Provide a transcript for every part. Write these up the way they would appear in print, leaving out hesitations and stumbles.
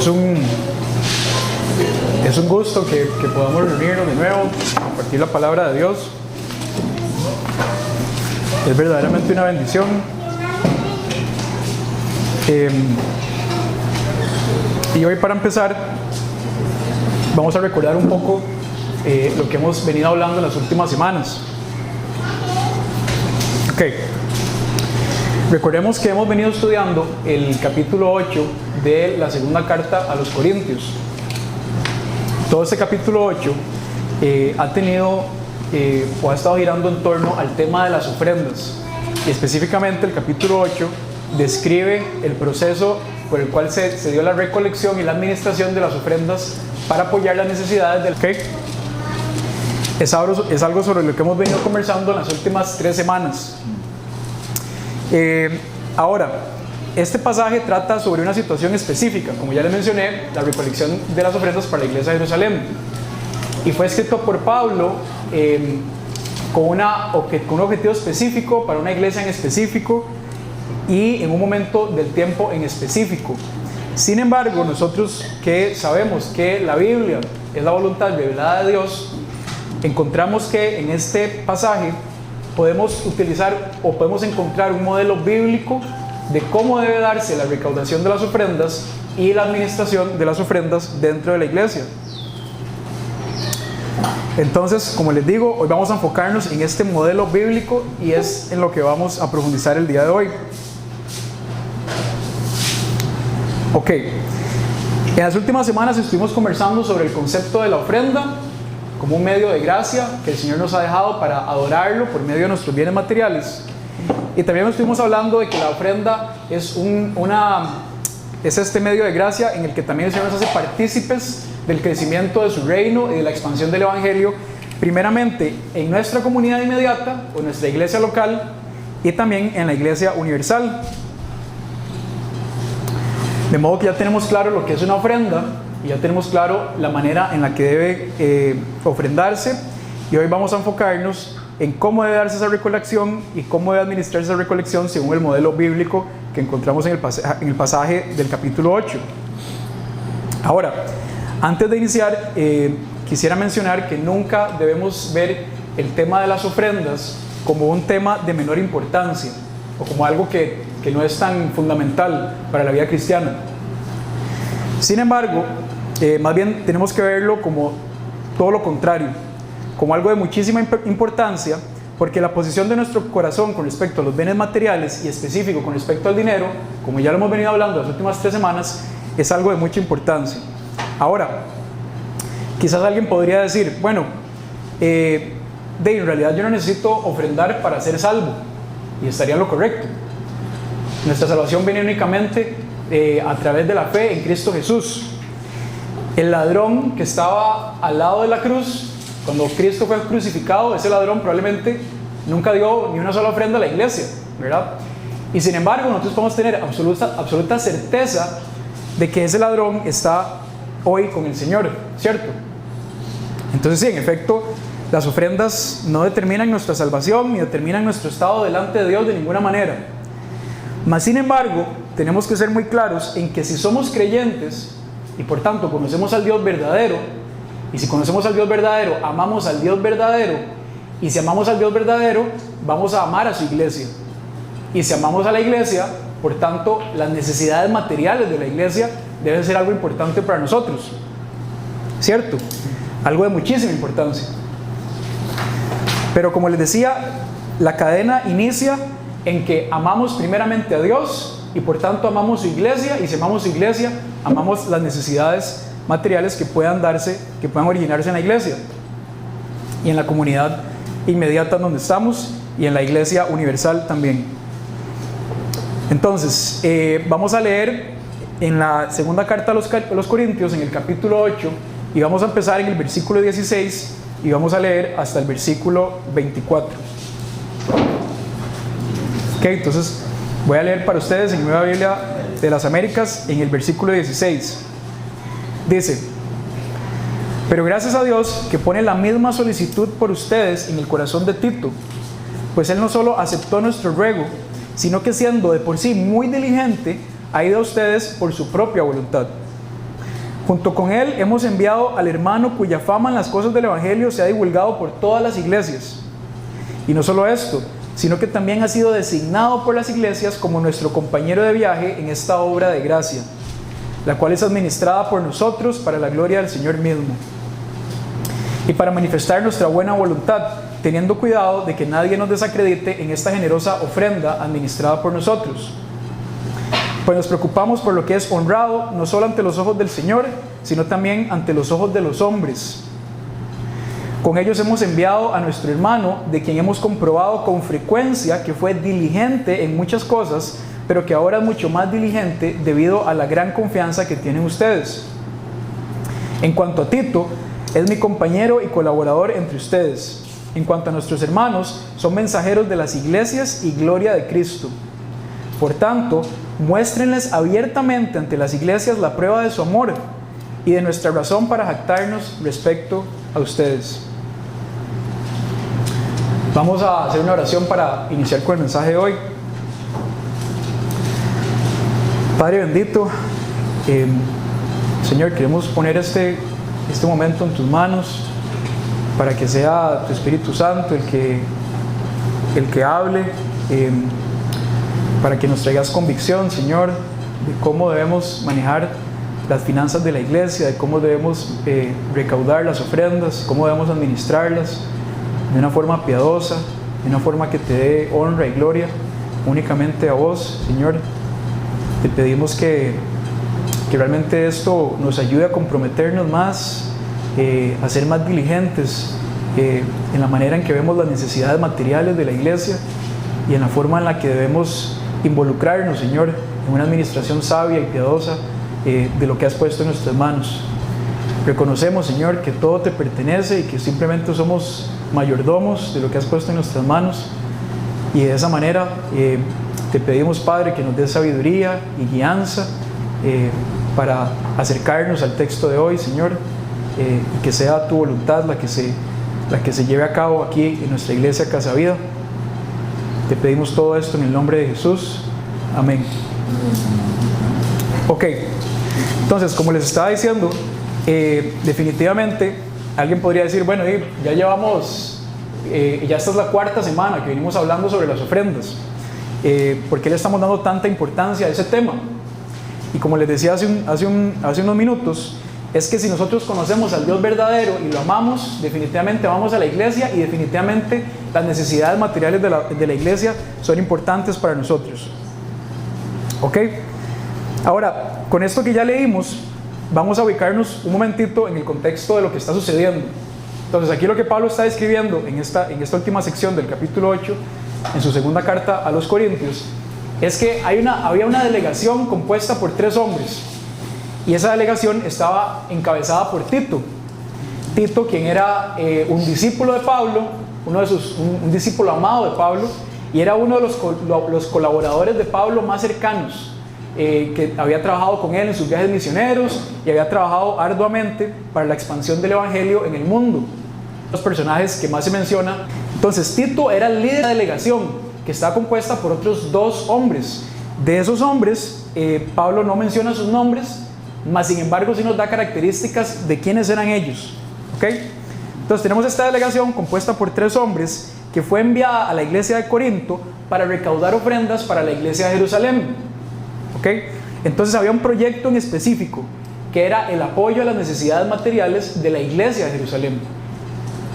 Es un gusto que podamos reunirnos de nuevo, compartir la palabra de Dios. Es verdaderamente una bendición. Y hoy, para empezar, vamos a recordar un poco lo que hemos venido hablando en las últimas semanas. Recordemos que hemos venido estudiando el capítulo 8 de la segunda carta a los Corintios. Todo este capítulo 8 ha estado girando en torno al tema de las ofrendas. Y específicamente el capítulo 8 describe el proceso por el cual se dio la recolección y la administración de las ofrendas para apoyar las necesidades del cake. Es algo sobre lo que hemos venido conversando en las últimas 3 semanas. Ahora, este pasaje trata sobre una situación específica, como ya les mencioné, la recolección de las ofrendas para la iglesia de Jerusalén. Y fue escrito por Pablo con un objetivo específico, para una iglesia en específico y en un momento del tiempo en específico. Sin embargo, nosotros que sabemos que la Biblia es la voluntad revelada de Dios, encontramos que en este pasaje podemos utilizar o podemos encontrar un modelo bíblico de cómo debe darse la recaudación de las ofrendas y la administración de las ofrendas dentro de la iglesia. Entonces, como les digo, hoy vamos a enfocarnos en este modelo bíblico y es en lo que vamos a profundizar el día de hoy. En las últimas semanas estuvimos conversando sobre el concepto de la ofrenda como un medio de gracia que el Señor nos ha dejado para adorarlo por medio de nuestros bienes materiales. Y también estuvimos hablando de que la ofrenda es este medio de gracia en el que también el Señor nos hace partícipes del crecimiento de su reino y de la expansión del Evangelio, primeramente en nuestra comunidad inmediata o nuestra iglesia local y también en la iglesia universal. De modo que ya tenemos claro lo que es una ofrenda y ya tenemos claro la manera en la que debe ofrendarse, y hoy vamos a enfocarnos en cómo debe darse esa recolección y cómo debe administrarse esa recolección según el modelo bíblico que encontramos en el pasaje del capítulo 8. Ahora, antes de iniciar, quisiera mencionar que nunca debemos ver el tema de las ofrendas como un tema de menor importancia o como algo que no es tan fundamental para la vida cristiana. Sin embargo, más bien tenemos que verlo como todo lo contrario, como algo de muchísima importancia, porque la posición de nuestro corazón con respecto a los bienes materiales y específico con respecto al dinero, como ya lo hemos venido hablando las últimas 3 semanas, es algo de mucha importancia. Ahora, quizás alguien podría decir, bueno, en realidad yo no necesito ofrendar para ser salvo, y estaría en lo correcto. Nuestra salvación viene únicamente a través de la fe en Cristo Jesús. El ladrón que estaba al lado de la cruz, cuando Cristo fue crucificado, ese ladrón probablemente nunca dio ni una sola ofrenda a la iglesia, ¿verdad? Y sin embargo, nosotros podemos tener absoluta certeza de que ese ladrón está hoy con el Señor, ¿cierto? Entonces sí, en efecto, las ofrendas no determinan nuestra salvación ni determinan nuestro estado delante de Dios de ninguna manera. Mas sin embargo, tenemos que ser muy claros en que si somos creyentes y por tanto conocemos al Dios verdadero, y si conocemos al Dios verdadero, amamos al Dios verdadero, y si amamos al Dios verdadero, vamos a amar a su iglesia. Y si amamos a la iglesia, por tanto, las necesidades materiales de la iglesia deben ser algo importante para nosotros, ¿cierto? Algo de muchísima importancia. Pero como les decía, la cadena inicia en que amamos primeramente a Dios y por tanto amamos su iglesia, y si amamos su iglesia, amamos las necesidades materiales que puedan originarse en la iglesia y en la comunidad inmediata donde estamos y en la iglesia universal también. Entonces, vamos a leer en la segunda carta a los Corintios, en el capítulo 8, y vamos a empezar en el versículo 16 y vamos a leer hasta el versículo 24. Entonces voy a leer para ustedes en Nueva Biblia de las Américas, en el versículo 16. Dice: pero gracias a Dios que pone la misma solicitud por ustedes en el corazón de Tito, pues él no solo aceptó nuestro ruego, sino que siendo de por sí muy diligente, ha ido a ustedes por su propia voluntad. Junto con él hemos enviado al hermano cuya fama en las cosas del Evangelio se ha divulgado por todas las iglesias. Y no solo esto, sino que también ha sido designado por las iglesias como nuestro compañero de viaje en esta obra de gracia, la cual es administrada por nosotros para la gloria del Señor mismo. Y para manifestar nuestra buena voluntad, teniendo cuidado de que nadie nos desacredite en esta generosa ofrenda administrada por nosotros. Pues nos preocupamos por lo que es honrado, no solo ante los ojos del Señor, sino también ante los ojos de los hombres. Con ellos hemos enviado a nuestro hermano, de quien hemos comprobado con frecuencia que fue diligente en muchas cosas, pero que ahora es mucho más diligente debido a la gran confianza que tienen ustedes. En cuanto a Tito, es mi compañero y colaborador entre ustedes. En cuanto a nuestros hermanos, son mensajeros de las iglesias y gloria de Cristo. Por tanto, muéstrenles abiertamente ante las iglesias la prueba de su amor y de nuestra razón para jactarnos respecto a ustedes. Vamos a hacer una oración para iniciar con el mensaje de hoy. Padre bendito, Señor, queremos poner este momento en tus manos para que sea tu Espíritu Santo el que hable, para que nos traigas convicción, Señor, de cómo debemos manejar las finanzas de la iglesia, de cómo debemos recaudar las ofrendas, cómo debemos administrarlas de una forma piadosa, de una forma que te dé honra y gloria únicamente a vos, Señor. Te pedimos que realmente esto nos ayude a comprometernos más, a ser más diligentes en la manera en que vemos las necesidades materiales de la iglesia y en la forma en la que debemos involucrarnos, Señor, en una administración sabia y piadosa de lo que has puesto en nuestras manos. Reconocemos, Señor, que todo te pertenece y que simplemente somos mayordomos de lo que has puesto en nuestras manos, y de esa manera te pedimos, Padre, que nos des sabiduría y guianza para acercarnos al texto de hoy, Señor, y que sea tu voluntad la que se lleve a cabo aquí en nuestra iglesia Casa Vida. Te pedimos todo esto en el nombre de Jesús. Amén. Ok, entonces, como les estaba diciendo, definitivamente alguien podría decir, bueno, ya llevamos, ya esta es la cuarta semana que venimos hablando sobre las ofrendas. ¿Por qué le estamos dando tanta importancia a ese tema? Y como les decía hace unos minutos, es que si nosotros conocemos al Dios verdadero y lo amamos, definitivamente vamos a la iglesia, y definitivamente las necesidades materiales de la iglesia son importantes para nosotros. ¿Ok? Ahora, con esto que ya leímos, vamos a ubicarnos un momentito en el contexto de lo que está sucediendo. Entonces, aquí lo que Pablo está describiendo en esta última sección del capítulo 8, en su segunda carta a los Corintios, es que había una delegación compuesta por 3 hombres, y esa delegación estaba encabezada por Tito. Tito, quien era un discípulo de Pablo, un discípulo amado de Pablo, y era uno de los colaboradores de Pablo más cercanos, que había trabajado con él en sus viajes misioneros y había trabajado arduamente para la expansión del Evangelio en el mundo. Los personajes que más se menciona. Entonces, Tito era el líder de la delegación, que estaba compuesta por otros 2 hombres. De esos hombres, Pablo no menciona sus nombres, mas sin embargo sí nos da características de quiénes eran ellos. ¿Ok? Entonces tenemos esta delegación compuesta por 3 hombres que fue enviada a la iglesia de Corinto para recaudar ofrendas para la iglesia de Jerusalén. ¿Ok? Entonces había un proyecto en específico que era el apoyo a las necesidades materiales de la iglesia de Jerusalén.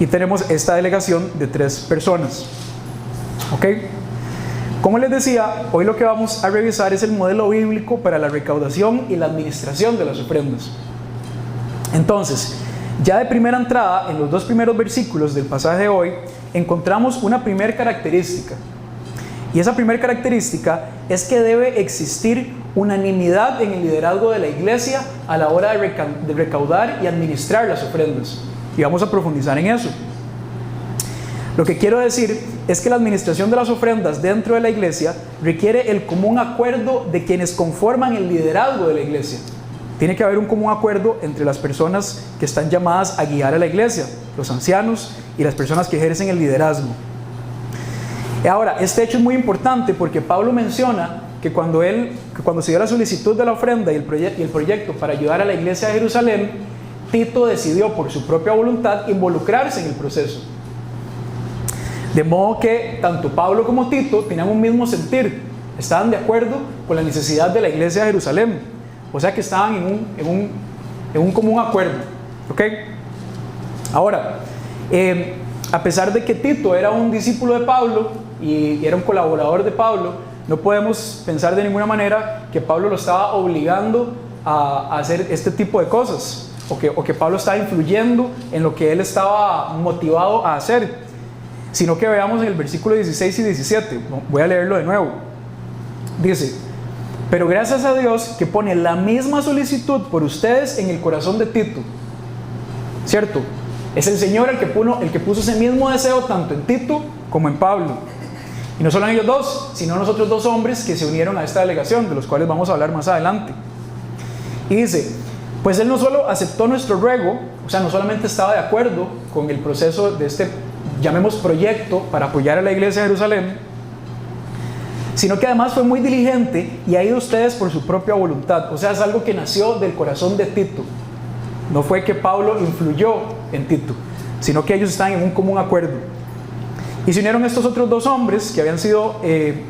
Y tenemos esta delegación de 3 personas. ¿Ok? Como les decía, hoy lo que vamos a revisar es el modelo bíblico para la recaudación y la administración de las ofrendas. Entonces, ya de primera entrada, en los 2 primeros versículos del pasaje de hoy, encontramos una primera característica. Y esa primera característica es que debe existir unanimidad en el liderazgo de la iglesia a la hora de recaudar y administrar las ofrendas. Y vamos a profundizar en eso. Lo que quiero decir es que la administración de las ofrendas dentro de la iglesia requiere el común acuerdo de quienes conforman el liderazgo de la iglesia. Tiene que haber un común acuerdo entre las personas que están llamadas a guiar a la iglesia, los ancianos y las personas que ejercen el liderazgo. Ahora, este hecho es muy importante porque Pablo menciona que cuando se dio la solicitud de la ofrenda y el proyecto para ayudar a la iglesia de Jerusalén, Tito decidió por su propia voluntad involucrarse en el proceso. De modo que tanto Pablo como Tito tenían un mismo sentir, estaban de acuerdo con la necesidad de la iglesia de Jerusalén, o sea que estaban en un común acuerdo. ¿Ok? Ahora, a pesar de que Tito era un discípulo de Pablo y era un colaborador de Pablo, no podemos pensar de ninguna manera que Pablo lo estaba obligando a hacer este tipo de cosas, o que Pablo estaba influyendo en lo que él estaba motivado a hacer, sino que veamos en el versículo 16 y 17, voy a leerlo de nuevo. Dice: pero gracias a Dios que pone la misma solicitud por ustedes en el corazón de Tito. ¿Cierto? Es el Señor el que puso ese mismo deseo tanto en Tito como en Pablo. Y no solo en ellos dos, sino en los otros dos hombres que se unieron a esta delegación, de los cuales vamos a hablar más adelante. Y dice: pues él no solo aceptó nuestro ruego, o sea, no solamente estaba de acuerdo con el proceso de este, llamemos proyecto, para apoyar a la iglesia de Jerusalén, sino que además fue muy diligente y ha ido a ustedes por su propia voluntad. O sea, es algo que nació del corazón de Tito. No fue que Pablo influyó en Tito, sino que ellos están en un común acuerdo. Y se unieron estos otros dos hombres que habían sido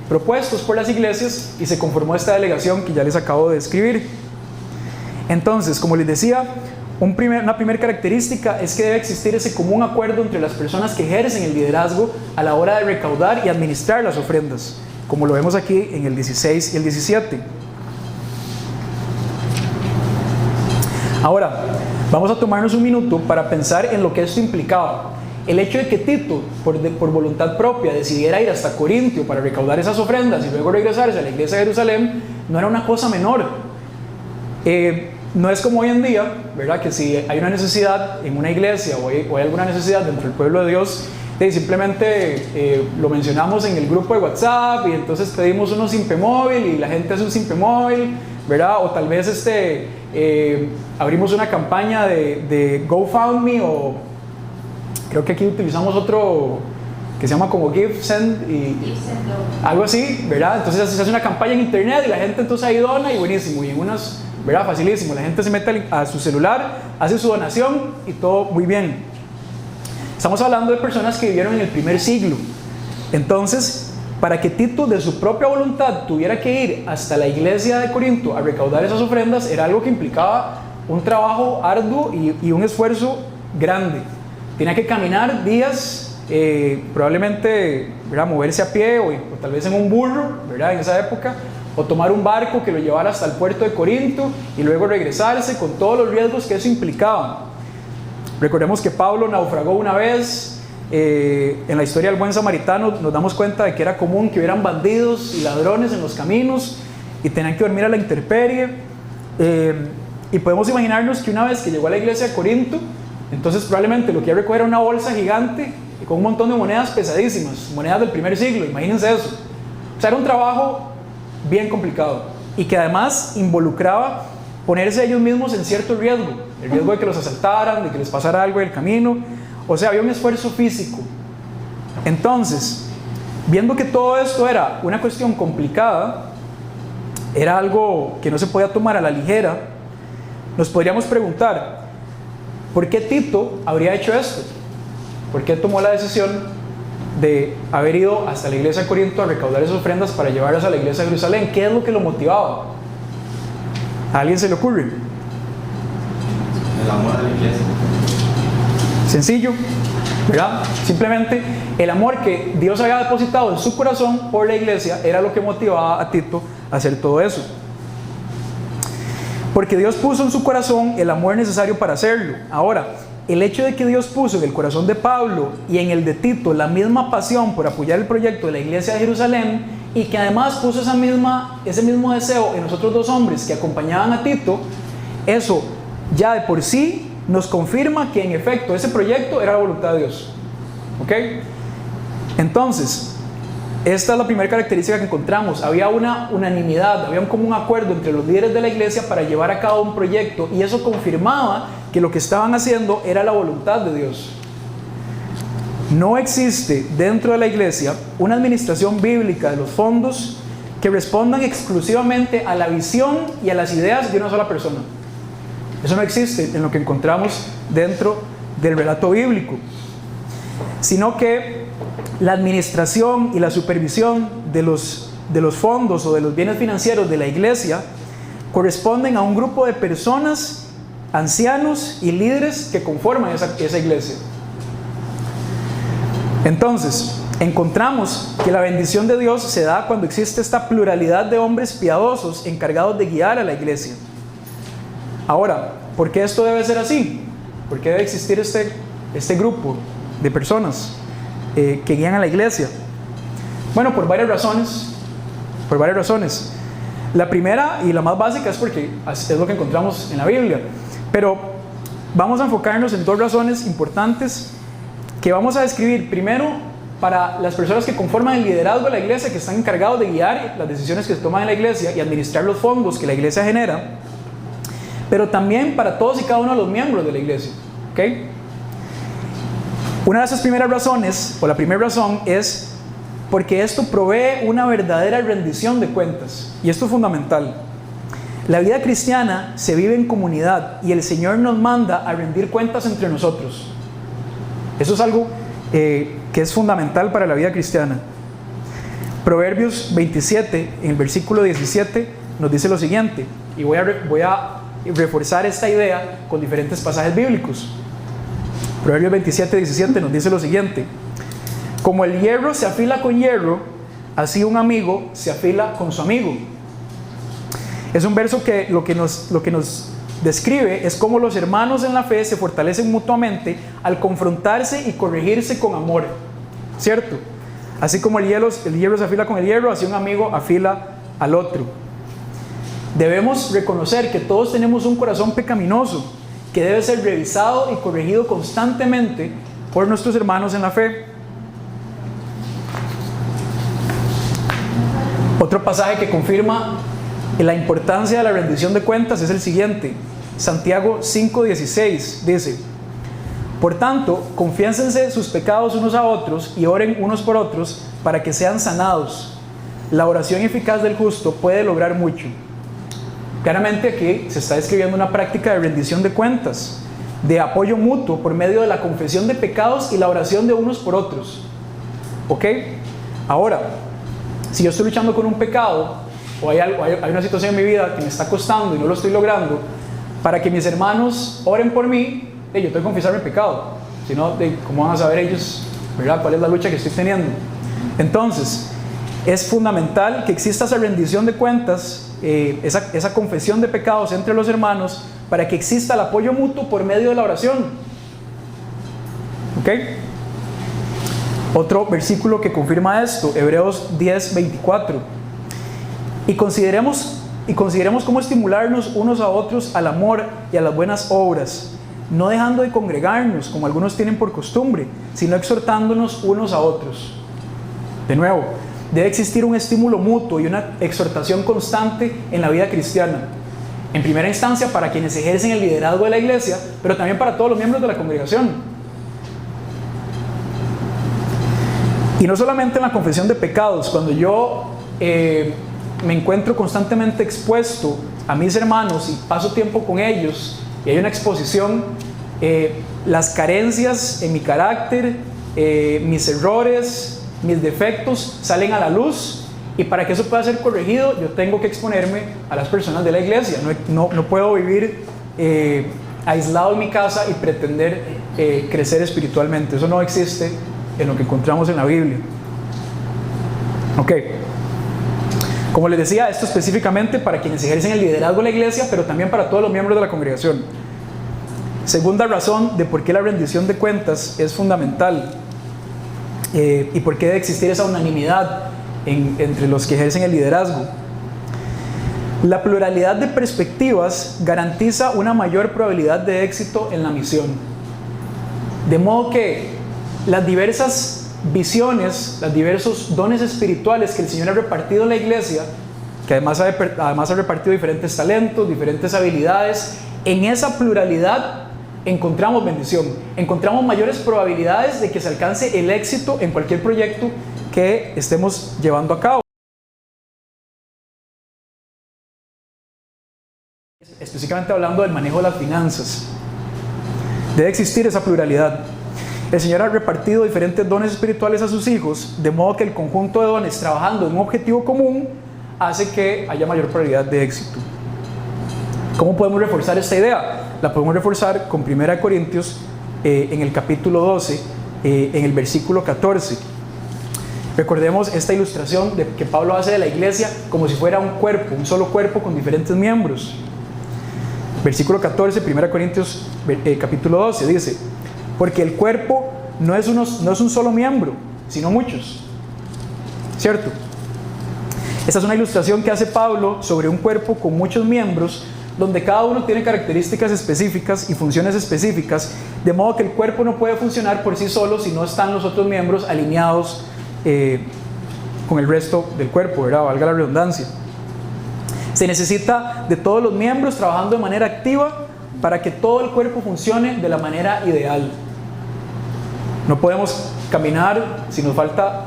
propuestos por las iglesias, y se conformó esta delegación que ya les acabo de describir. Entonces, como les decía, una primera característica es que debe existir ese común acuerdo entre las personas que ejercen el liderazgo a la hora de recaudar y administrar las ofrendas, como lo vemos aquí en el 16 y el 17. Ahora, vamos a tomarnos un minuto para pensar en lo que esto implicaba. El hecho de que Tito, por voluntad propia, decidiera ir hasta Corintio para recaudar esas ofrendas y luego regresarse a la iglesia de Jerusalén, no era una cosa menor. No es como hoy en día, ¿verdad? Que si hay una necesidad en una iglesia o hay alguna necesidad dentro del pueblo de Dios, simplemente lo mencionamos en el grupo de WhatsApp y entonces pedimos unos Simpemóvil y la gente hace un Simpemóvil, ¿verdad? O tal vez abrimos una campaña de GoFundMe, o creo que aquí utilizamos otro que se llama como GiveSend y algo así, ¿verdad? Entonces se hace una campaña en internet y la gente entonces ahí dona y buenísimo, y en unas, ¿verdad? Facilísimo, la gente se mete a su celular, hace su donación y todo muy bien. Estamos hablando de personas que vivieron en el primer siglo. Entonces, para que Tito de su propia voluntad tuviera que ir hasta la iglesia de Corinto a recaudar esas ofrendas, era algo que implicaba un trabajo arduo y un esfuerzo grande. Tenía que caminar días, probablemente, ¿verdad? Moverse a pie o tal vez en un burro, ¿verdad? En esa época, o tomar un barco que lo llevara hasta el puerto de Corinto y luego regresarse con todos los riesgos que eso implicaba. Recordemos que Pablo naufragó una vez. En la historia del buen samaritano nos damos cuenta de que era común que hubieran bandidos y ladrones en los caminos y tenían que dormir a la intemperie. Y podemos imaginarnos que una vez que llegó a la iglesia de Corinto, entonces probablemente lo que iba a recoger era una bolsa gigante con un montón de monedas pesadísimas, monedas del primer siglo, imagínense eso. O sea, era un trabajo bien complicado y que además involucraba ponerse ellos mismos en cierto riesgo, el riesgo de que los asaltaran, de que les pasara algo en el camino. O sea, había un esfuerzo físico. Entonces, viendo que todo esto era una cuestión complicada, era algo que no se podía tomar a la ligera, nos podríamos preguntar, ¿por qué Tito habría hecho esto? ¿Por qué tomó la decisión de haber ido hasta la iglesia de Corinto a recaudar esas ofrendas para llevarlas a la iglesia de Jerusalén? ¿Qué es lo que lo motivaba? ¿A alguien se le ocurre? El amor a la iglesia. Sencillo, ¿verdad? Simplemente el amor que Dios había depositado en su corazón por la iglesia era lo que motivaba a Tito a hacer todo eso. Porque Dios puso en su corazón el amor necesario para hacerlo. Ahora, el hecho de que Dios puso en el corazón de Pablo y en el de Tito la misma pasión por apoyar el proyecto de la iglesia de Jerusalén, y que además puso ese mismo deseo en los otros dos hombres que acompañaban a Tito, eso ya de por sí nos confirma que en efecto ese proyecto era la voluntad de Dios. ¿Ok? Entonces, esta es la primera característica que encontramos. Había una unanimidad, había un común acuerdo entre los líderes de la iglesia para llevar a cabo un proyecto, y eso confirmaba que lo que estaban haciendo era la voluntad de Dios. No existe dentro de la iglesia una administración bíblica de los fondos que respondan exclusivamente a la visión y a las ideas de una sola persona. Eso no existe en lo que encontramos dentro del relato bíblico, sino que la administración y la supervisión de los fondos o de los bienes financieros de la iglesia corresponden a un grupo de personas, ancianos y líderes que conforman esa iglesia. Entonces, encontramos que la bendición de Dios se da cuando existe esta pluralidad de hombres piadosos encargados de guiar a la iglesia. Ahora, ¿por qué esto debe ser así? ¿Por qué debe existir este grupo de personas que guían a la iglesia? Bueno, por varias razones. Por varias razones. La primera y la más básica es porque es lo que encontramos en la Biblia. Pero vamos a enfocarnos en dos razones importantes que vamos a describir. Primero, para las personas que conforman el liderazgo de la iglesia, que están encargados de guiar las decisiones que se toman en la iglesia y administrar los fondos que la iglesia genera, pero también para todos y cada uno de los miembros de la iglesia. ¿Okay? Una de esas primeras razones, o la primera razón, es porque esto provee una verdadera rendición de cuentas. Y esto es fundamental. La vida cristiana se vive en comunidad y el Señor nos manda a rendir cuentas entre nosotros. Eso es algo que es fundamental para la vida cristiana. Proverbios 27, en el versículo 17, nos dice lo siguiente, y voy a reforzar esta idea con diferentes pasajes bíblicos. Proverbios 27, 17 nos dice lo siguiente: como el hierro se afila con hierro, así un amigo se afila con su amigo. Es un verso que lo que nos describe es cómo los hermanos en la fe se fortalecen mutuamente al confrontarse y corregirse con amor, ¿cierto? Así como el hierro se afila con el hierro, así un amigo afila al otro. Debemos reconocer que todos tenemos un corazón pecaminoso que debe ser revisado y corregido constantemente por nuestros hermanos en la fe. Otro pasaje que confirma la importancia de la rendición de cuentas es el siguiente. Santiago 5:16 dice: por tanto, confiénsense sus pecados unos a otros y oren unos por otros para que sean sanados. La oración eficaz del justo puede lograr mucho. Claramente aquí se está describiendo una práctica de rendición de cuentas, de apoyo mutuo por medio de la confesión de pecados y la oración de unos por otros. ¿Ok? Ahora, si yo estoy luchando con un pecado o hay una situación en mi vida que me está costando y no lo estoy logrando, para que mis hermanos oren por mí, yo tengo que confesar mi pecado. Si no, ¿cómo van a saber ellos, verdad, cuál es la lucha que estoy teniendo? Entonces, es fundamental que exista esa rendición de cuentas, esa confesión de pecados entre los hermanos, para que exista el apoyo mutuo por medio de la oración. ¿Ok? Otro versículo que confirma esto, Hebreos 10:24. Y consideremos cómo estimularnos unos a otros al amor y a las buenas obras, no dejando de congregarnos como algunos tienen por costumbre, sino exhortándonos unos a otros. De nuevo, debe existir un estímulo mutuo y una exhortación constante en la vida cristiana. En primera instancia para quienes ejercen el liderazgo de la iglesia, pero también para todos los miembros de la congregación. Y no solamente en la confesión de pecados. Cuando yo me encuentro constantemente expuesto a mis hermanos y paso tiempo con ellos y hay una exposición, las carencias en mi carácter, mis errores, mis defectos salen a la luz, y para que eso pueda ser corregido yo tengo que exponerme a las personas de la iglesia. No puedo vivir aislado en mi casa y pretender crecer espiritualmente. Eso no existe en lo que encontramos en la Biblia. Ok. Como les decía, esto específicamente para quienes ejercen el liderazgo de la iglesia, pero también para todos los miembros de la congregación. Segunda razón de por qué la rendición de cuentas es fundamental, y por qué debe existir esa unanimidad entre los que ejercen el liderazgo. La pluralidad de perspectivas garantiza una mayor probabilidad de éxito en la misión. De modo que las diversas visiones, los diversos dones espirituales que el Señor ha repartido en la iglesia, que además ha repartido diferentes talentos, diferentes habilidades, en esa pluralidad encontramos bendición, encontramos mayores probabilidades de que se alcance el éxito en cualquier proyecto que estemos llevando a cabo. específicamente hablando del manejo de las finanzas. Debe existir esa pluralidad. El Señor ha repartido diferentes dones espirituales a sus hijos, de modo que el conjunto de dones trabajando en un objetivo común hace que haya mayor probabilidad de éxito. ¿Cómo podemos reforzar esta idea? La podemos reforzar con 1 Corintios en el capítulo 12, en el versículo 14. Recordemos esta ilustración que Pablo hace de la iglesia como si fuera un cuerpo, un solo cuerpo con diferentes miembros. Versículo 14, 1 Corintios capítulo 12, dice: porque el cuerpo no es un solo miembro, sino muchos. ¿Cierto? Esta es una ilustración que hace Pablo sobre un cuerpo con muchos miembros, donde cada uno tiene características específicas y funciones específicas, de modo que el cuerpo no puede funcionar por sí solo si no están los otros miembros alineados con el resto del cuerpo, ¿verdad? Valga la redundancia. Se necesita de todos los miembros trabajando de manera activa para que todo el cuerpo funcione de la manera ideal. No podemos caminar si nos falta,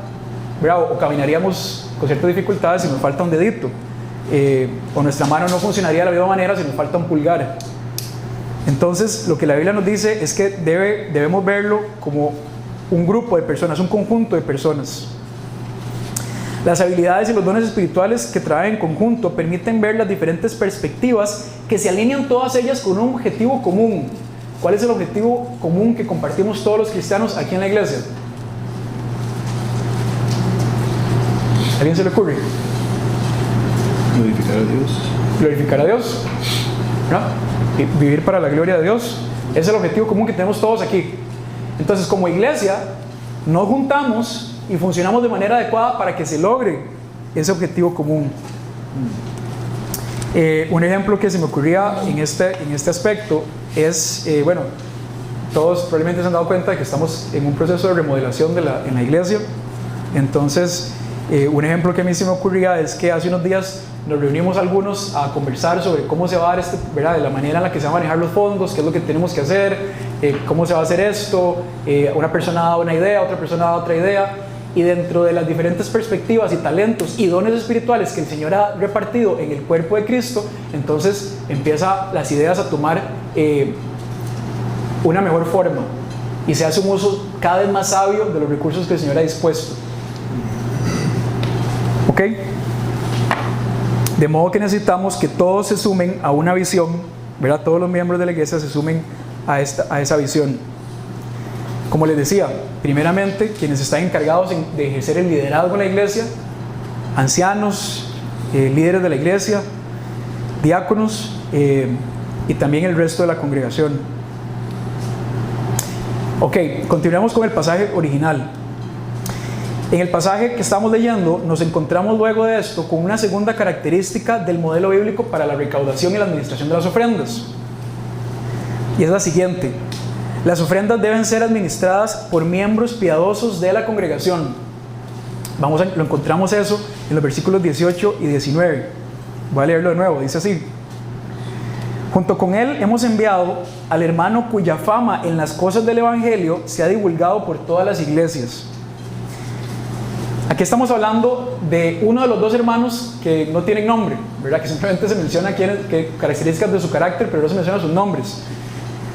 ¿verdad? O caminaríamos con ciertas dificultades si nos falta un dedito. O nuestra mano no funcionaría de la misma manera si nos falta un pulgar. Entonces, lo que la Biblia nos dice es que debemos verlo como un grupo de personas, un conjunto de personas. Las habilidades y los dones espirituales que traen en conjunto permiten ver las diferentes perspectivas que se alinean todas ellas con un objetivo común. ¿Cuál es el objetivo común que compartimos todos los cristianos aquí en la iglesia? ¿A alguien se le ocurre? Glorificar a Dios. Glorificar a Dios, ¿no? Y vivir para la gloria de Dios. Ese es el objetivo común que tenemos todos aquí. Entonces, como iglesia, nos juntamos y funcionamos de manera adecuada para que se logre ese objetivo común. Un ejemplo que se me ocurría en este aspecto es, bueno, todos probablemente se han dado cuenta de que estamos en un proceso de remodelación en la iglesia. Entonces, un ejemplo que a mí se me ocurría es que hace unos días nos reunimos algunos a conversar sobre cómo se va a dar ¿verdad? De la manera en la que se van a manejar los fondos, qué es lo que tenemos que hacer, cómo se va a hacer esto. Una persona da una idea, otra persona da otra idea, y dentro de las diferentes perspectivas y talentos y dones espirituales que el Señor ha repartido en el cuerpo de Cristo, entonces empiezan las ideas a tomar una mejor forma y se hace un uso cada vez más sabio de los recursos que el Señor ha dispuesto. ¿Ok? De modo que necesitamos que todos se sumen a una visión, ¿verdad? Todos los miembros de la iglesia se sumen a esa visión. Como les decía, primeramente, quienes están encargados de ejercer el liderazgo en la iglesia, ancianos, líderes de la iglesia, diáconos y también el resto de la congregación. Ok, continuemos con el pasaje original. En el pasaje que estamos leyendo, nos encontramos luego de esto con una segunda característica del modelo bíblico para la recaudación y la administración de las ofrendas. Y es la siguiente: las ofrendas deben ser administradas por miembros piadosos de la congregación. Lo encontramos eso en los versículos 18 y 19. Voy a leerlo de nuevo, dice así: junto con él hemos enviado al hermano cuya fama en las cosas del evangelio se ha divulgado por todas las iglesias. Aquí estamos hablando de uno de los dos hermanos que no tienen nombre, ¿verdad? Que simplemente se menciona qué características de su carácter, pero no se mencionan sus nombres.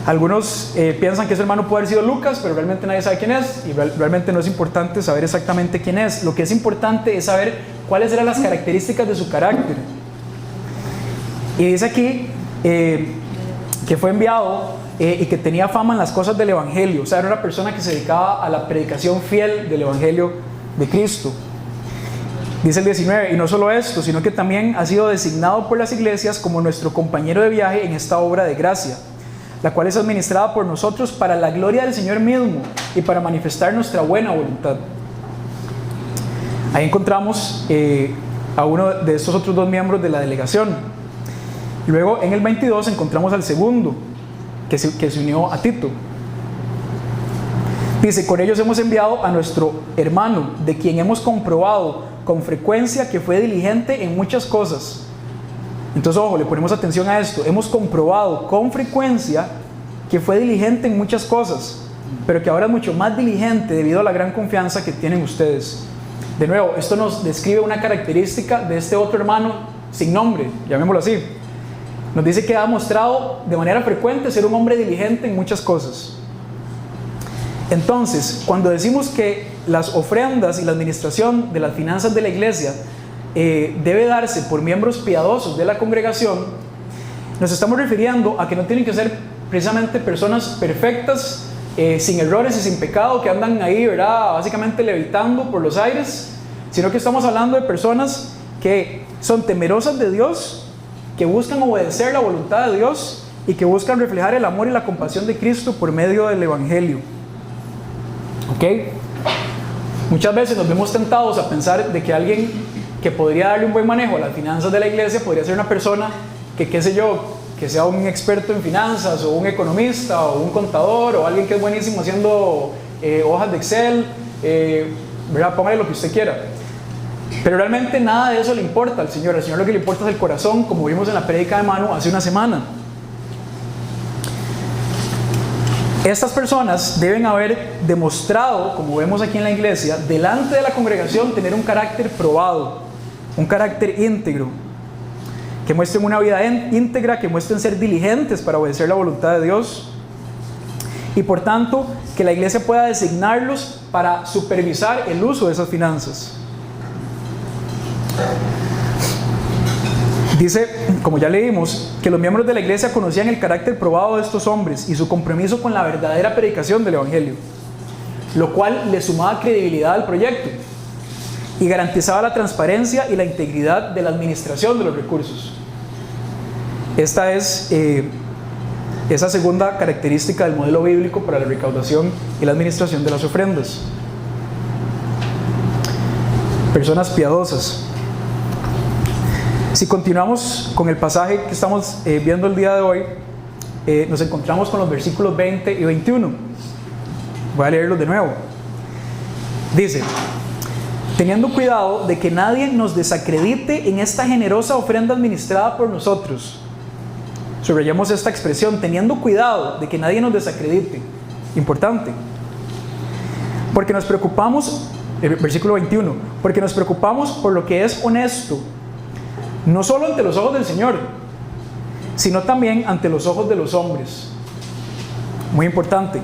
Algunos piensan que ese hermano puede haber sido Lucas, pero realmente nadie sabe quién es, y realmente no es importante saber exactamente quién es. Lo que es importante es saber cuáles eran las características de su carácter. Y dice aquí que fue enviado y que tenía fama en las cosas del evangelio. O sea, era una persona que se dedicaba a la predicación fiel del evangelio de Cristo. Dice el 19: y no solo esto, sino que también ha sido designado por las iglesias como nuestro compañero de viaje en esta obra de gracia, la cual es administrada por nosotros para la gloria del Señor mismo y para manifestar nuestra buena voluntad. Ahí encontramos a uno de estos otros dos miembros de la delegación. Y luego en el 22 encontramos al segundo, que se unió a Tito. Dice: con ellos hemos enviado a nuestro hermano, de quien hemos comprobado con frecuencia que fue diligente en muchas cosas. Entonces, ojo, le ponemos atención a esto. Hemos comprobado con frecuencia que fue diligente en muchas cosas, pero que ahora es mucho más diligente debido a la gran confianza que tienen ustedes. De nuevo, esto nos describe una característica de este otro hermano sin nombre, llamémoslo así. nos dice que ha mostrado de manera frecuente ser un hombre diligente en muchas cosas. Entonces, cuando decimos que las ofrendas y la administración de las finanzas de la iglesia debe darse por miembros piadosos de la congregación, nos estamos refiriendo a que no tienen que ser precisamente personas perfectas, sin errores y sin pecado, que andan ahí, ¿verdad?, básicamente levitando por los aires, sino que estamos hablando de personas que son temerosas de Dios, que buscan obedecer la voluntad de Dios y que buscan reflejar el amor y la compasión de Cristo por medio del Evangelio. ¿Ok? Muchas veces nos vemos tentados a pensar de que alguien que podría darle un buen manejo a las finanzas de la iglesia podría ser una persona que, qué sé yo, que sea un experto en finanzas, o un economista, o un contador, o alguien que es buenísimo haciendo hojas de Excel, ¿verdad? Póngale lo que usted quiera. Pero realmente nada de eso le importa al Señor. Al Señor lo que le importa es el corazón, como vimos en la prédica de Manu hace una semana. Estas personas deben haber demostrado, como vemos aquí en la iglesia, delante de la congregación, tener un carácter probado, un carácter íntegro, que muestren una vida íntegra, que muestren ser diligentes para obedecer la voluntad de Dios, y por tanto que la iglesia pueda designarlos para supervisar el uso de esas finanzas. Dice, como ya leímos, que los miembros de la iglesia conocían el carácter probado de estos hombres y su compromiso con la verdadera predicación del Evangelio, lo cual le sumaba credibilidad al proyecto y garantizaba la transparencia y la integridad de la administración de los recursos. Esta es esa segunda característica del modelo bíblico para la recaudación y la administración de las ofrendas. Personas piadosas. Si continuamos con el pasaje que estamos viendo el día de hoy, nos encontramos con los versículos 20 y 21. Voy a leerlos de nuevo. Dice: teniendo cuidado de que nadie nos desacredite en esta generosa ofrenda administrada por nosotros. Subrayamos esta expresión, teniendo cuidado de que nadie nos desacredite. Importante. Porque nos preocupamos, versículo 21, porque nos preocupamos por lo que es honesto, no solo ante los ojos del Señor, sino también ante los ojos de los hombres. Muy importante.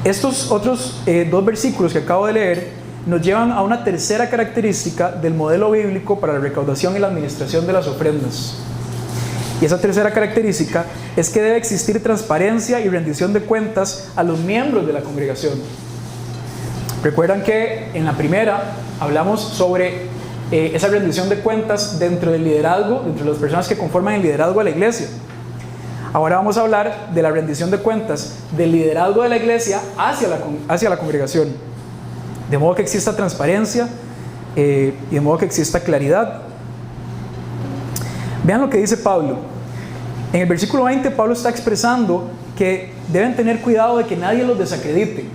Estos otros dos versículos que acabo de leer nos llevan a una tercera característica del modelo bíblico para la recaudación y la administración de las ofrendas. Y esa tercera característica es que debe existir transparencia y rendición de cuentas a los miembros de la congregación. Recuerdan que en la primera hablamos sobre esa rendición de cuentas dentro del liderazgo, dentro de las personas que conforman el liderazgo de la iglesia. Ahora vamos a hablar de la rendición de cuentas del liderazgo de la iglesia hacia la congregación, de modo que exista transparencia y de modo que exista claridad. Vean lo que dice Pablo. En el versículo 20, Pablo está expresando que deben tener cuidado de que nadie los desacredite.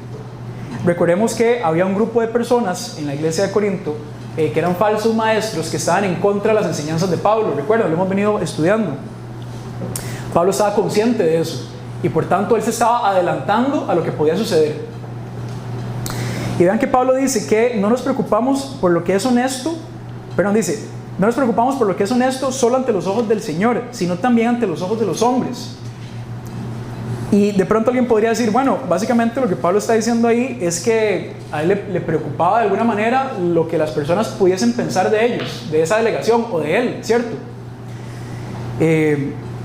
Recordemos que había un grupo de personas en la iglesia de Corinto que eran falsos maestros que estaban en contra de las enseñanzas de Pablo. Recuerden, lo hemos venido estudiando. Pablo estaba consciente de eso y por tanto él se estaba adelantando a lo que podía suceder. Y vean que Pablo dice que no nos preocupamos por lo que es honesto, no nos preocupamos por lo que es honesto solo ante los ojos del Señor, sino también ante los ojos de los hombres. Y de pronto alguien podría decir, bueno, básicamente lo que Pablo está diciendo ahí es que a él le preocupaba de alguna manera lo que las personas pudiesen pensar de ellos, de esa delegación o de él, ¿cierto?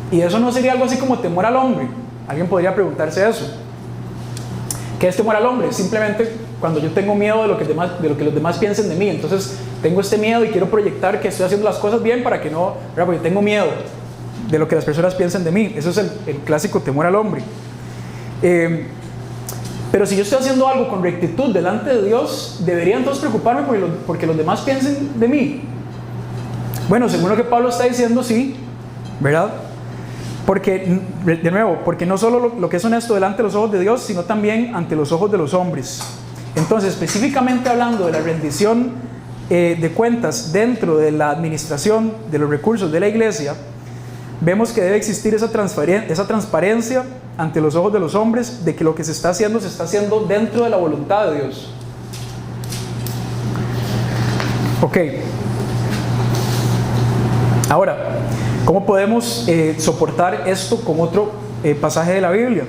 Y eso no sería algo así como temor al hombre. Alguien podría preguntarse eso. ¿Qué es temor al hombre? Simplemente cuando yo tengo miedo de lo que los demás piensen de mí. Entonces tengo este miedo y quiero proyectar que estoy haciendo las cosas bien para que no, ¿verdad? Porque tengo miedo de lo que las personas piensen de mí. Eso es el clásico temor al hombre. Pero si yo estoy haciendo algo con rectitud delante de Dios, ¿debería entonces preocuparme porque los demás piensen de mí? Bueno, según lo que Pablo está diciendo, sí, ¿verdad? Porque, de nuevo, porque no solo lo que es honesto delante de los ojos de Dios, sino también ante los ojos de los hombres. Entonces, específicamente hablando de la rendición de cuentas dentro de la administración de los recursos de la iglesia, vemos que debe existir esa transparencia ante los ojos de los hombres de que lo que se está haciendo dentro de la voluntad de Dios. Ok. Ahora, ¿Cómo podemos soportar esto con otro pasaje de la Biblia?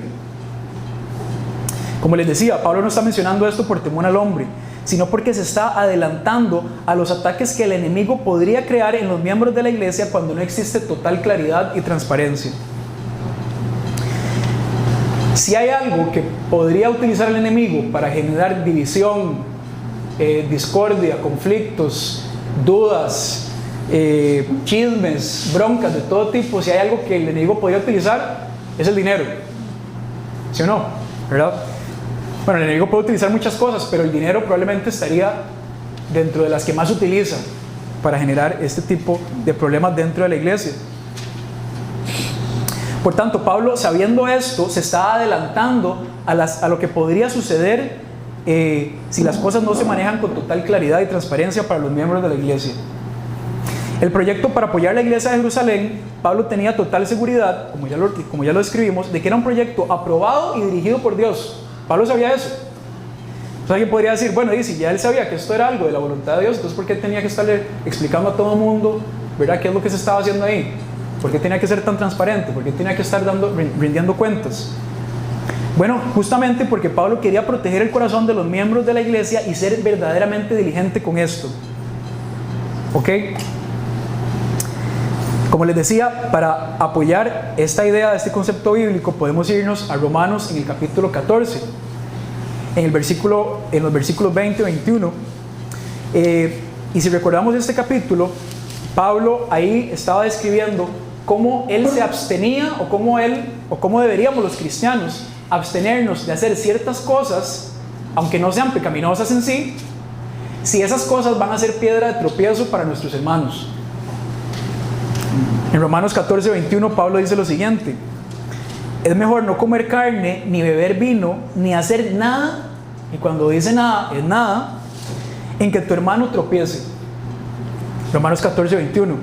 Como les decía, Pablo no está mencionando esto por temor al hombre, sino porque se está adelantando a los ataques que el enemigo podría crear en los miembros de la iglesia cuando no existe total claridad y transparencia. Si hay algo que podría utilizar el enemigo para generar división, discordia, conflictos, dudas, chismes, broncas de todo tipo, si hay algo que el enemigo podría utilizar, es el dinero. ¿Sí o no? ¿Verdad? Bueno, el enemigo puede utilizar muchas cosas, pero el dinero probablemente estaría dentro de las que más utiliza para generar este tipo de problemas dentro de la iglesia. Por tanto, Pablo, sabiendo esto, se está adelantando a lo que podría suceder si las cosas no se manejan con total claridad y transparencia para los miembros de la iglesia. El proyecto para apoyar la iglesia de Jerusalén, Pablo tenía total seguridad, como ya lo describimos, de que era un proyecto aprobado y dirigido por Dios. Pablo sabía eso. Entonces alguien podría decir, bueno, y si ya él sabía que esto era algo de la voluntad de Dios, entonces ¿por qué tenía que estarle explicando a todo el mundo, ¿verdad?, qué es lo que se estaba haciendo ahí? ¿Por qué tenía que ser tan transparente? ¿Por qué tenía que estar rindiendo cuentas? Bueno, justamente porque Pablo quería proteger el corazón de los miembros de la iglesia y ser verdaderamente diligente con esto. ¿Ok? Como les decía, para apoyar esta idea, este concepto bíblico, podemos irnos a Romanos en el capítulo 14, en los versículos 20 y 21. Y si recordamos este capítulo, Pablo ahí estaba describiendo cómo él se abstenía o cómo deberíamos los cristianos abstenernos de hacer ciertas cosas, aunque no sean pecaminosas en sí, si esas cosas van a ser piedra de tropiezo para nuestros hermanos. En Romanos 14, 21, Pablo dice lo siguiente: es mejor no comer carne, ni beber vino, ni hacer nada, y cuando dice nada, es nada, en que tu hermano tropiece. Romanos 14, 21.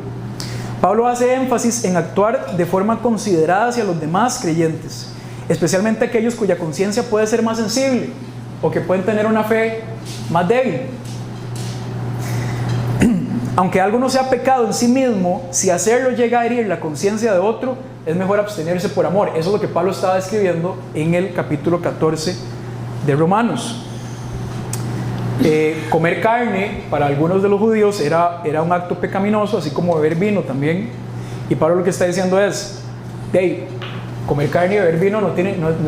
Pablo hace énfasis en actuar de forma considerada hacia los demás creyentes, especialmente aquellos cuya conciencia puede ser más sensible o que pueden tener una fe más débil. Aunque algo no sea pecado en sí mismo, si hacerlo llega a herir la conciencia de otro, es mejor abstenerse por amor. Eso es lo que Pablo estaba describiendo en el capítulo 14 de Romanos. Comer carne para algunos de los judíos era un acto pecaminoso, así como beber vino también. Y Pablo lo que está diciendo es, hey, comer carne y beber vino no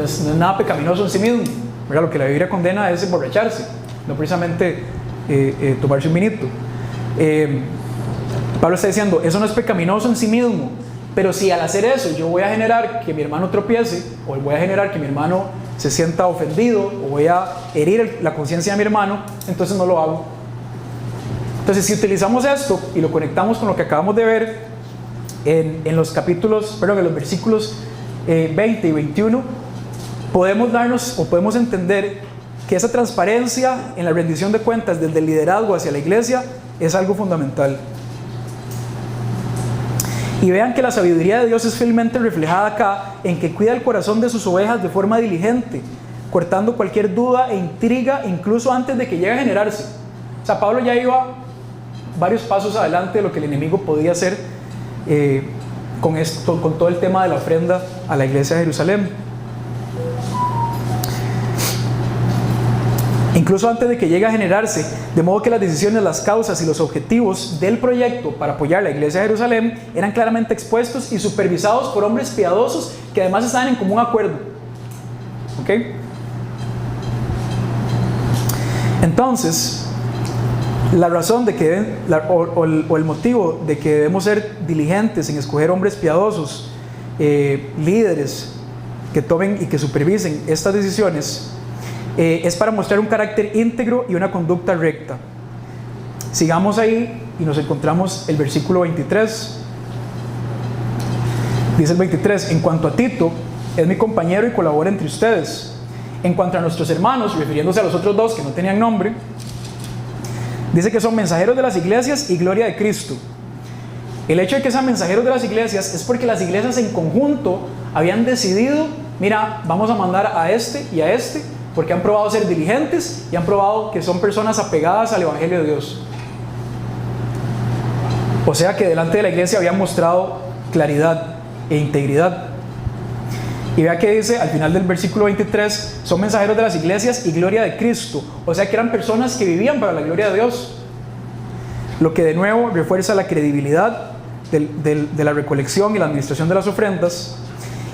es nada pecaminoso en sí mismo, ¿verdad? Lo que la Biblia condena es emborracharse, no precisamente tomarse un vinito. Pablo está diciendo, eso no es pecaminoso en sí mismo, pero si al hacer eso yo voy a generar que mi hermano tropiece, o voy a generar que mi hermano se sienta ofendido, o voy a herir la conciencia de mi hermano, entonces no lo hago. Entonces, si utilizamos esto y lo conectamos con lo que acabamos de ver en los versículos 20 y 21, podemos entender que esa transparencia en la rendición de cuentas desde el liderazgo hacia la iglesia es algo fundamental. Y vean que la sabiduría de Dios es fielmente reflejada acá en que cuida el corazón de sus ovejas de forma diligente, cortando cualquier duda e intriga incluso antes de que llegue a generarse. O sea, Pablo ya iba varios pasos adelante de lo que el enemigo podía hacer con todo el tema de la ofrenda a la iglesia de Jerusalén. Incluso antes de que llegue a generarse, de modo que las decisiones, las causas y los objetivos del proyecto para apoyar la iglesia de Jerusalén eran claramente expuestos y supervisados por hombres piadosos que además estaban en común acuerdo. ¿Ok? Entonces, la razón de que el motivo de que debemos ser diligentes en escoger hombres piadosos, líderes que tomen y que supervisen estas decisiones, es para mostrar un carácter íntegro y una conducta recta. Sigamos ahí y nos encontramos el versículo 23. Dice el 23: en cuanto a Tito, es mi compañero y colabora entre ustedes. En cuanto a nuestros hermanos, refiriéndose a los otros dos que no tenían nombre, dice que son mensajeros de las iglesias y gloria de Cristo. El hecho de que sean mensajeros de las iglesias es porque las iglesias en conjunto habían decidido, mira, vamos a mandar a este y a este, porque han probado ser diligentes y han probado que son personas apegadas al Evangelio de Dios. O sea que delante de la iglesia habían mostrado claridad e integridad. Y vea que dice al final del versículo 23, son mensajeros de las iglesias y gloria de Cristo. O sea que eran personas que vivían para la gloria de Dios. Lo que de nuevo refuerza la credibilidad de la recolección y la administración de las ofrendas,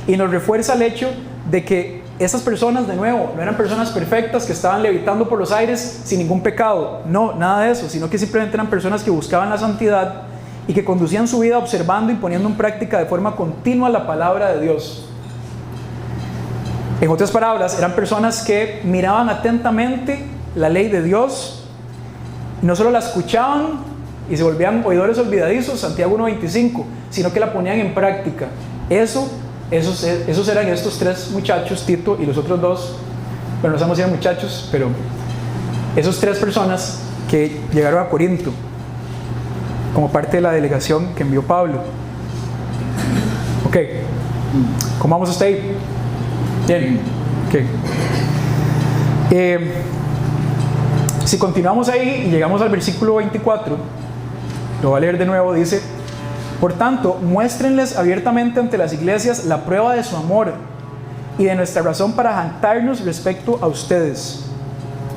y nos refuerza el hecho de que esas personas, de nuevo, no eran personas perfectas que estaban levitando por los aires sin ningún pecado. No, nada de eso, sino que simplemente eran personas que buscaban la santidad y que conducían su vida observando y poniendo en práctica de forma continua la palabra de Dios. En otras palabras, eran personas que miraban atentamente la ley de Dios, y no solo la escuchaban y se volvían oidores olvidadizos, Santiago 1:25, sino que la ponían en práctica. Esos eran estos tres muchachos, Tito y los otros dos, bueno, no sabemos si eran muchachos, pero esos tres personas que llegaron a Corinto como parte de la delegación que envió Pablo. Ok, ¿cómo vamos hasta ahí? Bien, ok. Si continuamos ahí y llegamos al versículo 24, lo voy a leer de nuevo, dice: por tanto, muéstrenles abiertamente ante las iglesias la prueba de su amor y de nuestra razón para jactarnos respecto a ustedes.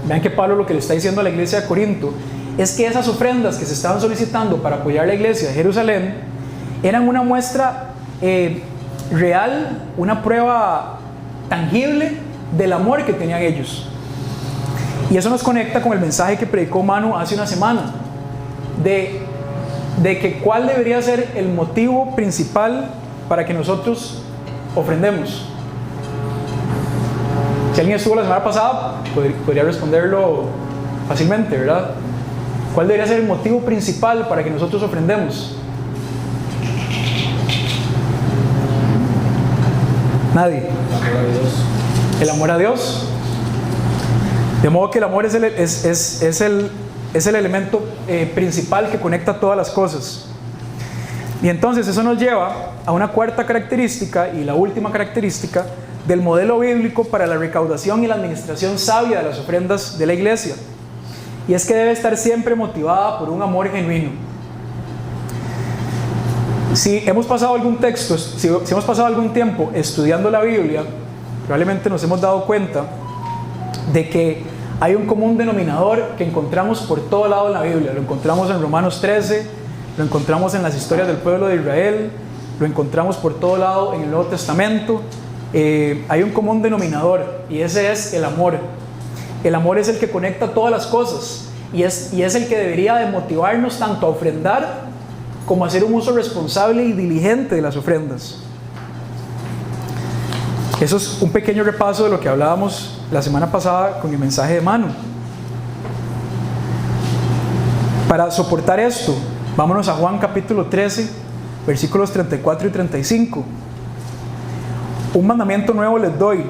Vean que Pablo lo que le está diciendo a la iglesia de Corinto es que esas ofrendas que se estaban solicitando para apoyar la iglesia de Jerusalén eran una muestra real, una prueba tangible del amor que tenían ellos. Y eso nos conecta con el mensaje que predicó Manu hace una semana de que cuál debería ser el motivo principal para que nosotros ofrendemos. Si alguien estuvo la semana pasada, podría responderlo fácilmente, ¿verdad? ¿Cuál debería ser el motivo principal para que nosotros ofrendemos? Nadie. El amor a Dios. De modo que el amor es el elemento principal que conecta todas las cosas. Y entonces eso nos lleva a una cuarta característica y la última característica del modelo bíblico para la recaudación y la administración sabia de las ofrendas de la iglesia, y es que debe estar siempre motivada por un amor genuino. Si hemos pasado algún texto, si hemos pasado algún tiempo estudiando la Biblia, probablemente nos hemos dado cuenta de que hay un común denominador que encontramos por todo lado en la Biblia. Lo encontramos en Romanos 13, lo encontramos en las historias del pueblo de Israel, lo encontramos por todo lado en el Nuevo Testamento. Hay un común denominador, y ese es el amor. El amor es el que conecta todas las cosas, y es el que debería de motivarnos tanto a ofrendar como a hacer un uso responsable y diligente de las ofrendas. Eso es un pequeño repaso de lo que hablábamos la semana pasada con el mensaje de Manu. Para soportar esto, vámonos a Juan capítulo 13, versículos 34 y 35. Un mandamiento nuevo les doy,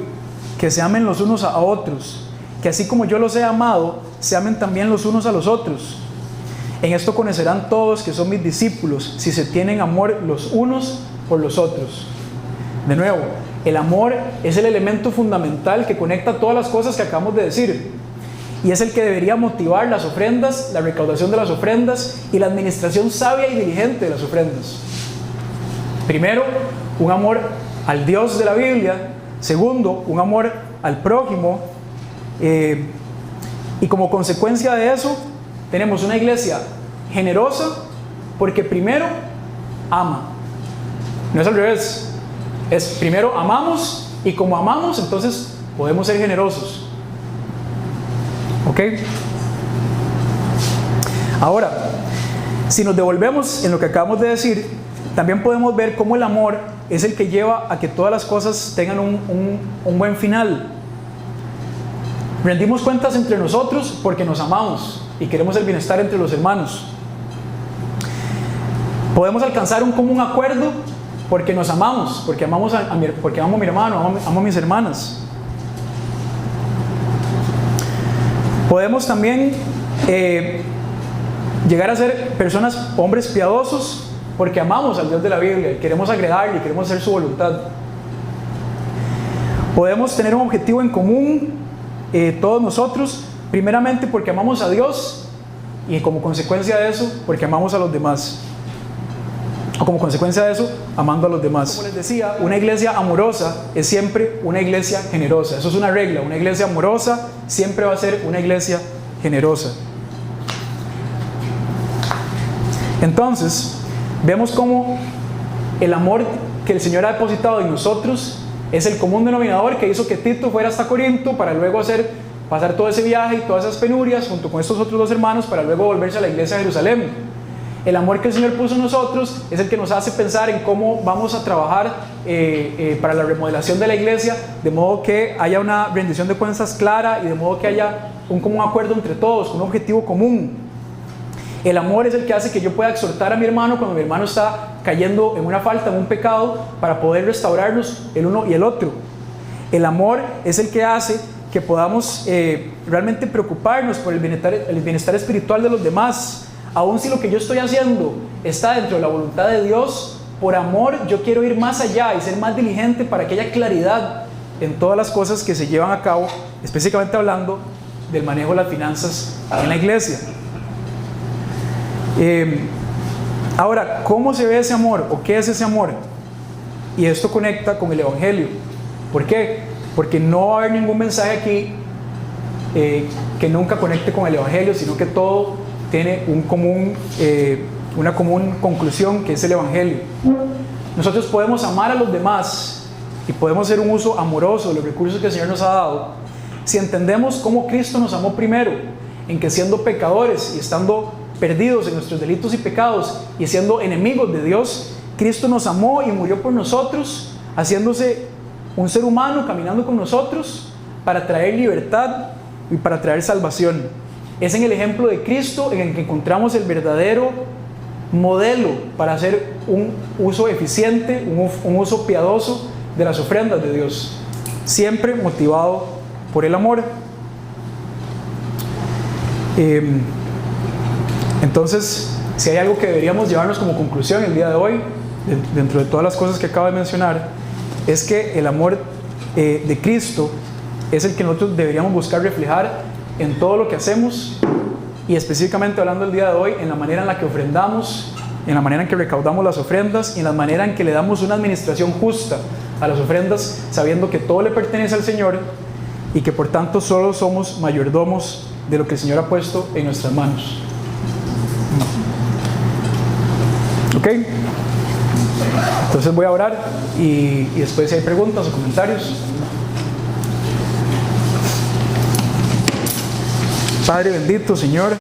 que se amen los unos a otros, que así como yo los he amado, se amen también los unos a los otros. En esto conocerán todos que son mis discípulos, si se tienen amor los unos por los otros. De nuevo, el amor es el elemento fundamental que conecta todas las cosas que acabamos de decir, y es el que debería motivar las ofrendas, la recaudación de las ofrendas y la administración sabia y diligente de las ofrendas. Primero, un amor al Dios de la Biblia. Segundo, un amor al prójimo, y como consecuencia de eso tenemos una iglesia generosa porque primero ama. No es al revés, es primero amamos, y como amamos entonces podemos ser generosos. ¿Ok? Ahora, si nos devolvemos en lo que acabamos de decir, también podemos ver cómo el amor es el que lleva a que todas las cosas tengan un buen final. Rendimos cuentas entre nosotros porque nos amamos y queremos el bienestar entre los hermanos. Podemos alcanzar un común acuerdo porque nos amamos, porque amo a mi hermano, amo a mis hermanas. Podemos también llegar a ser personas, hombres piadosos, porque amamos al Dios de la Biblia y queremos agradarle y queremos hacer su voluntad. Podemos tener un objetivo en común, todos nosotros, primeramente porque amamos a Dios y como consecuencia de eso, porque amamos a los demás. o como consecuencia de eso, amando a los demás. Como les decía, una iglesia amorosa es siempre una iglesia generosa. Eso es una regla. Una iglesia amorosa siempre va a ser una iglesia generosa. Entonces, vemos cómo el amor que el Señor ha depositado en nosotros es el común denominador que hizo que Tito fuera hasta Corinto para luego pasar todo ese viaje y todas esas penurias junto con estos otros dos hermanos para luego volverse a la iglesia de Jerusalén. El amor que el Señor puso en nosotros es el que nos hace pensar en cómo vamos a trabajar para la remodelación de la iglesia, de modo que haya una rendición de cuentas clara y de modo que haya un común acuerdo entre todos, un objetivo común. El amor es el que hace que yo pueda exhortar a mi hermano cuando mi hermano está cayendo en una falta, en un pecado, para poder restaurarnos el uno y el otro. El amor es el que hace que podamos realmente preocuparnos por el bienestar espiritual de los demás. Aun si lo que yo estoy haciendo está dentro de la voluntad de Dios, por amor yo quiero ir más allá y ser más diligente para que haya claridad en todas las cosas que se llevan a cabo, específicamente hablando del manejo de las finanzas en la iglesia. Ahora, ¿cómo se ve ese amor? ¿O qué es ese amor? Y esto conecta con el Evangelio. ¿Por qué? Porque no va a haber ningún mensaje aquí que nunca conecte con el Evangelio, sino que todo tiene una común conclusión, que es el Evangelio. Nosotros podemos amar a los demás y podemos hacer un uso amoroso de los recursos que el Señor nos ha dado si entendemos cómo Cristo nos amó primero, en que siendo pecadores y estando perdidos en nuestros delitos y pecados y siendo enemigos de Dios, Cristo nos amó y murió por nosotros, haciéndose un ser humano, caminando con nosotros para traer libertad y para traer salvación. Es en el ejemplo de Cristo en el que encontramos el verdadero modelo para hacer un uso eficiente, un uso piadoso de las ofrendas de Dios, siempre motivado por el amor. Entonces, si hay algo que deberíamos llevarnos como conclusión el día de hoy, dentro de todas las cosas que acabo de mencionar, es que el amor de Cristo es el que nosotros deberíamos buscar reflejar en todo lo que hacemos, y específicamente hablando el día de hoy, en la manera en la que ofrendamos, en la manera en que recaudamos las ofrendas y en la manera en que le damos una administración justa a las ofrendas, sabiendo que todo le pertenece al Señor y que por tanto solo somos mayordomos de lo que el Señor ha puesto en nuestras manos. ¿Ok? Entonces voy a orar y después si hay preguntas o comentarios. Padre bendito, Señor.